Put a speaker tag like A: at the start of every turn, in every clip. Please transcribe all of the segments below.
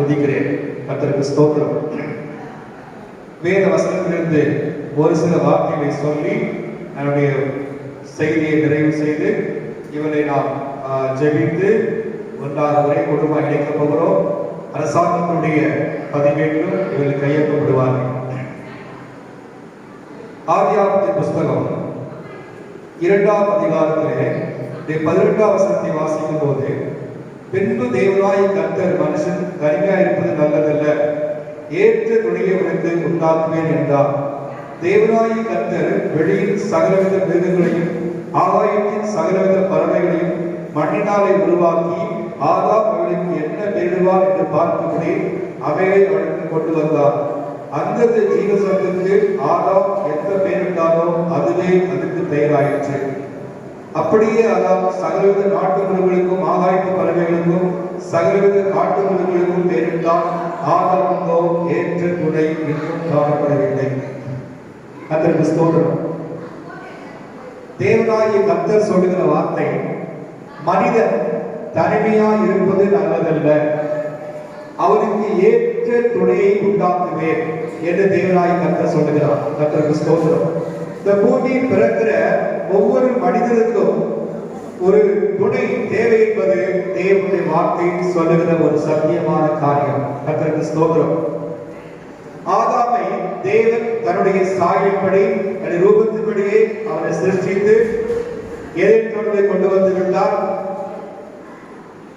A: துதிக்கிறேன். கர்த்தருக்கு ஸ்தோத்திரம். வேத வசனத்திலிருந்து ஒரு சில வார்த்தைகளை சொல்லி என்னுடைய செய்தியை நிறைவு செய்து இவனை நாம் ஜெபித்து ஒன்றாக ஒரே குடும்பமாக இணைக்கப் போகிறோம். அரசாங்கத்தினுடைய பதிவேட்டிலும் இவர்கள் கையெழுத்தப்படுவார்கள். ஆதியாகமத்தின் புஸ்தகம் 2ஆம் அதிகாரத்திலே 18ஆம் வசனத்தை வாசிக்கும் போது, பின்பு தேவனாய் கர்த்தர் மனுஷன் தனிமையாய் இருப்பது நல்லதல்ல, ஏற்ற துணையை உனக்கு உண்டாக்குவேன் என்றார். தேவனாய் கர்த்தர் வெளியில் சகலவித மிருகங்களையும் ஆகாயத்தின் சகலவித பறவைகளையும் மண்ணினாலே உருவாக்கி ஆதாம் அவளுக்கு என்ன பெயரிடுவார் என்று பார்க்கும்படி அவைகளை அவளுக்கு கொண்டு வந்தார். அந்தந்த ஜீவசத்துக்கு ஆதாம் எந்த பெயரிட்டாரோ அதுவே அதுக்கு பெயராயிற்று. அப்படியே ஆதாம் சகலவித நாட்டு மிருகங்களுக்கும் ஆகாயத்து பறவைகளுக்கும் சகலவித காட்டு மிருகங்களுக்கும் பெயரிட்டான். ஆதாமுக்கோ ஏற்ற துணை இன்னும் காணப்படவில்லை. கர்த்தருக்கு ஸ்தோத்திரம். தேவனாகிய கர்த்தர் சொல்லுகிற வார்த்தை, மனிதன் தனிமையாய் இருப்பது நல்லதல்ல, அவனுக்கு ஏற்ற துணையை உண்டாக்குவேன் என்று தேவனாகிய கர்த்தர் சொல்லுகிறார். கர்த்தருக்கு ஸ்தோத்திரம். இந்த பூமியில் பிறக்கிற ஒவ்வொரு மனிதனுக்கும் ஒரு துணை தேவை என்பது தேவனுடைய வார்த்தை சொல்லுகிற ஒரு சத்தியமான காரியம். கர்த்தருக்கு ஸ்தோத்திரம். ஆதாமை தேவன் தன்னுடைய சாயலின்படி ரூபத்தின்படியே அவனை சிருஷ்டித்து ஏதேன் தோட்டத்தை கொண்டு வந்து விட்டார்.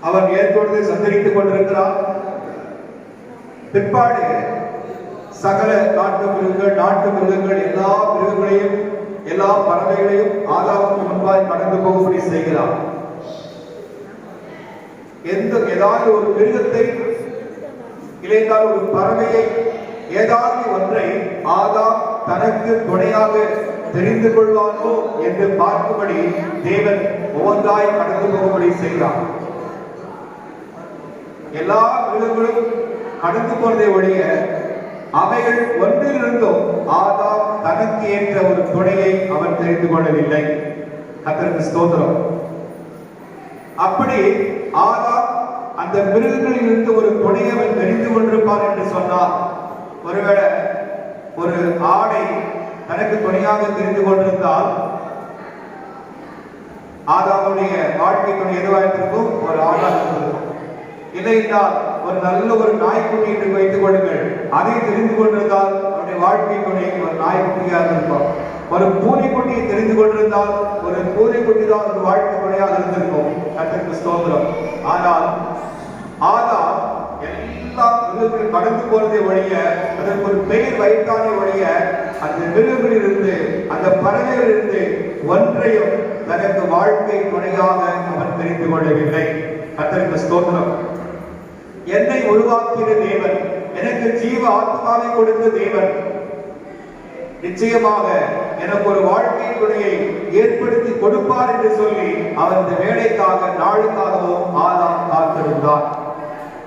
A: அவன் ஏற்படுத்தி சந்தரித்துக் கொண்டிருக்கிறான். பிற்பாடு சகல நாட்டு மிருகங்கள் எல்லா மிருகங்களையும் எல்லா பறவைகளையும் ஆதாமுக்கு முன்பாய் கடந்து போகும்படி செய்கிறான். ஏதாவது ஒரு மிருகத்தை இல்லையென்றால் ஒரு பறவையை ஏதாவது ஒன்றை ஆதாம் தனக்கு துணையாக தெரிந்து கொள்வானோ என்று பார்க்கும்படி தேவன் ஒவ்வொன்றாய் கடந்து போகும்படி செய்கிறான். எல்லா மிருகங்களும் கடந்து போனதை ஒழிய அவைகள் ஒன்றிலிருந்தும் ஆதாம் தனக்கு ஏற்ற ஒரு துணையை அவன் தெரிந்து கொள்ளவில்லை. கர்த்தருக்கு ஸ்தோத்திரம். அப்படி ஆதாம் அந்த மிருகங்களில் இருந்து ஒரு துணையை அவன் தெரிந்து கொண்டிருப்பான் என்று சொன்னார். ஒருவேளை ஒரு ஆடை தனக்கு துணையாக தெரிந்து கொண்டிருந்தால் ஆதாமுடைய வாழ்க்கை துணை எதுவாயிருக்கும்? ஒரு ஆடாக இருக்கும். இல்லை என்றால் ஒரு நல்ல ஒரு நாய்க்குட்டி என்று வைத்துக் கொள்ளுங்கள், அதை தெரிந்து கொண்டிருந்தால் அவருடைய வாழ்க்கை துணை ஒரு நாய்க்குட்டியாக இருக்கும். ஒரு பூனைக்குட்டியை தெரிந்து கொண்டிருந்தால் ஒரு பூனைக்குட்டி தான் ஒரு வாழ்க்கை துணையாக இருந்திருக்கும். கர்த்தருக்கு ஸ்தோத்திரம். ஆனால் ஆதாம் எல்லா மிருகங்களும் கடந்து போறதை ஒழிய அதற்கு ஒரு பெயர் வைத்தானே ஒழிய அந்த மிருகங்களிலிருந்து அந்த பறவைகளிலிருந்து ஒன்றையும் தனக்கு வாழ்க்கை துணையாக அவன் தெரிந்து கொள்ளவில்லை. கர்த்தருக்கு ஸ்தோத்திரம். என்னை உருவாக்கிய தேவன், எனக்கு ஜீவ ஆத்மாவை கொடுத்த தேவன் நிச்சயமாக எனக்கு ஒரு வாழ்க்கை துணையை ஏற்படுத்தி கொடுப்பார் என்று சொல்லி அவன் இந்த வேலைக்காக நாளுக்காகவும் ஆதாம் காத்திருந்தான்.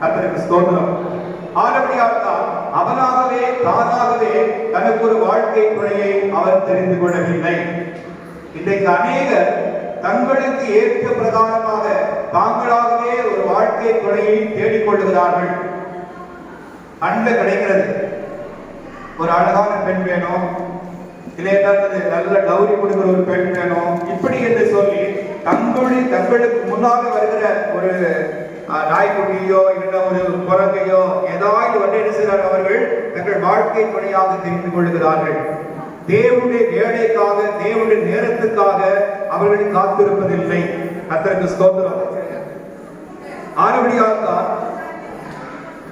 A: கர்த்தருக்கு ஸ்தோத்திரம். ஆனபடியால்தான் அவனாகவே தானாகவே தனக்கு ஒரு வாழ்க்கை துணையை அவன் தெரிந்து கொள்ளவில்லை. இன்றைக்கு அநேகர் தங்களுக்கு ஏற்ற பிரகாரமாக தாங்களாகவே ஒரு வாழ்க்கை துணையை தேடிக்கொள்ளுகிறார்கள். அன்பு கிடைக்கிறது. ஒரு அழகான பெண் வேணும், இல்லையா நல்ல டவுரி கொடுக்கிற ஒரு பெண் வேணும், இப்படி என்று சொல்லி தங்களுக்கு முன்னாக வருகிற ஒரு நாய்க்குட்டியோ இல்லைன்னா ஒரு குரங்கையோ ஏதாவது ஒன்றை செய்கிறார்கள். அவர்கள் தங்கள் வாழ்க்கை துணையாக தெரிந்து கொள்ளுகிறார்கள். தேவனுடைய வேலைக்காக தேவனுடைய நேரத்துக்காக அவர்கள் காத்திருப்பதில்லை. கர்த்தருக்கு ஸ்தோத்திரம். ஆனபடியால்தான்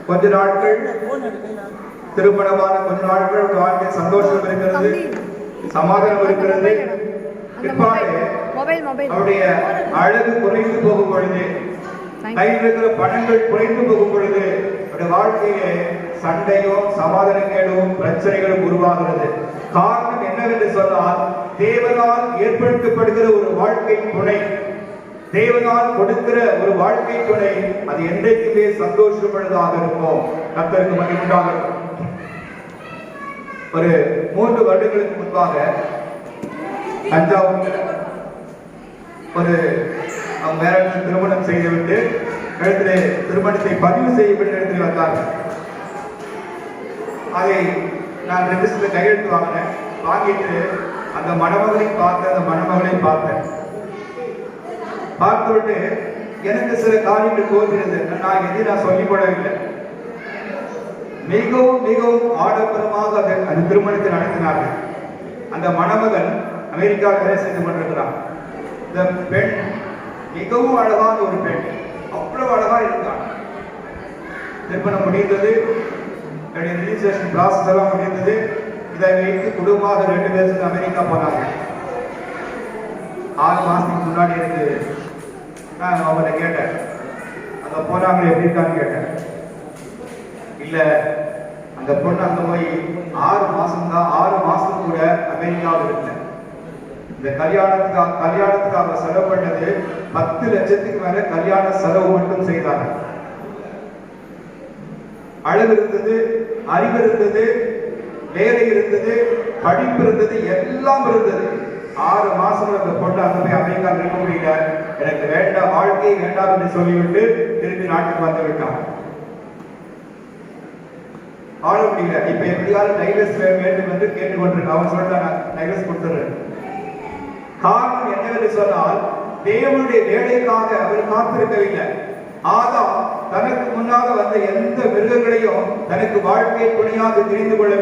A: கொஞ்ச நாட்கள் திருமணமான கொஞ்ச நாட்கள் வாழ்க்கை சந்தோஷம் இருக்கிறது, சமாதானம் இருக்கிறது. பிற்பாடு அவருடைய அழகு குறைந்து போகும் பொழுது, கையில் இருக்கிற பணங்கள் குறைந்து போகும் பொழுது அவருடைய வாழ்க்கையிலே சண்டையும் சமாதானங்களும் பிரச்சனைகளும் உருவாகிறது. காரணம் என்னவென்று சொன்னால், தேவனால் ஏற்படுத்தப்படுகிற ஒரு வாழ்க்கை துணை, தேவனால் கொடுக்கிற ஒரு வாழ்க்கை துணை அது என்றைக்குமே சந்தோஷப்படுவதாக இருக்கும். கர்த்தருக்கு மகிமை உண்டாகட்டும். ஒரு 3 வருடங்களுக்கு முன்பாக தஞ்சாவூர் ஒரு திருமணம் செய்துவிட்டு இடத்திலே திருமணத்தை பதிவு செய்யப்பட்ட இடத்தில் வந்தார்கள். அதை நான் ரெஜிஸ்டர்ல கையெழுத்து வாங்கினேன். வாங்கிட்டு அந்த மணமகளை பார்த்தேன். பார்த்துவிட்டு எனக்கு சில காரியங்கள் தோன்றினது. நான் எதையும் சொல்லிக் கொள்ளவில்லை. மிகவும் ஆடம்பரமாக அந்த திருமணத்தை நடத்தினார்கள். அந்த மணமகன் அமெரிக்காவில் வேலை செய்து கொண்டிருக்கிறார். இந்த பெண் மிகவும் அழகான ஒரு பெண், அவ்வளவு அழகா இருந்தார். திருமணம் முடிந்தது, ரிஜிஸ்ட்ரேஷன் ப்ராசஸ் எல்லாம் முடிந்தது. இதை வைத்து குடும்பமாக 2 பேருக்கு அமெரிக்கா போனாங்க. 6 மாசத்துக்கு முன்னாடி இருந்து நான் அவரை கேட்டேன், அங்க போனாங்க எப்படி இருக்கான்னு கேட்டேன். இல்ல, அந்த பொண்ணு அங்க போய் 6 மாசம் கூட அமெரிக்காவில் இருக்கல. இந்த கல்யாணத்துக்காக செலவு பண்ணது 10 லட்சத்துக்கு மேல கல்யாண செலவு மட்டும் செய்தாங்க. அழகு இருந்தது, அறிவு இருந்தது, வேலை இருந்தது, படிப்பு இருந்தது, எல்லாம் இருந்தது. 6 மாசம் அந்த பொண்ணு அங்க போய் அமெரிக்கா இருக்க முடியல. எனக்கு வேண்டாம், வாழ்க்கை வேண்டாம் என்று சொல்லிவிட்டு திரும்பி நாட்டுக்கு வந்து விட்டான். ஆள முடியல. இப்ப எப்படியாவது டைவர்ஸ் வேண்டும் என்று கேட்டுக்கொண்டிருக்க. அவன் சொல்லிட்டான், டைவர்ஸ் கொடுத்துறேன். காரணம் என்னவென்று சொன்னால், தேவனுடைய வேலைக்காக அவர் காத்திருக்கவில்லை. ஆதாம் தனக்கு முன்னாக வந்த எந்த மிருகங்களையும் தனக்கு வாழ்க்கையை துணையாக தெரிந்து கொள்ள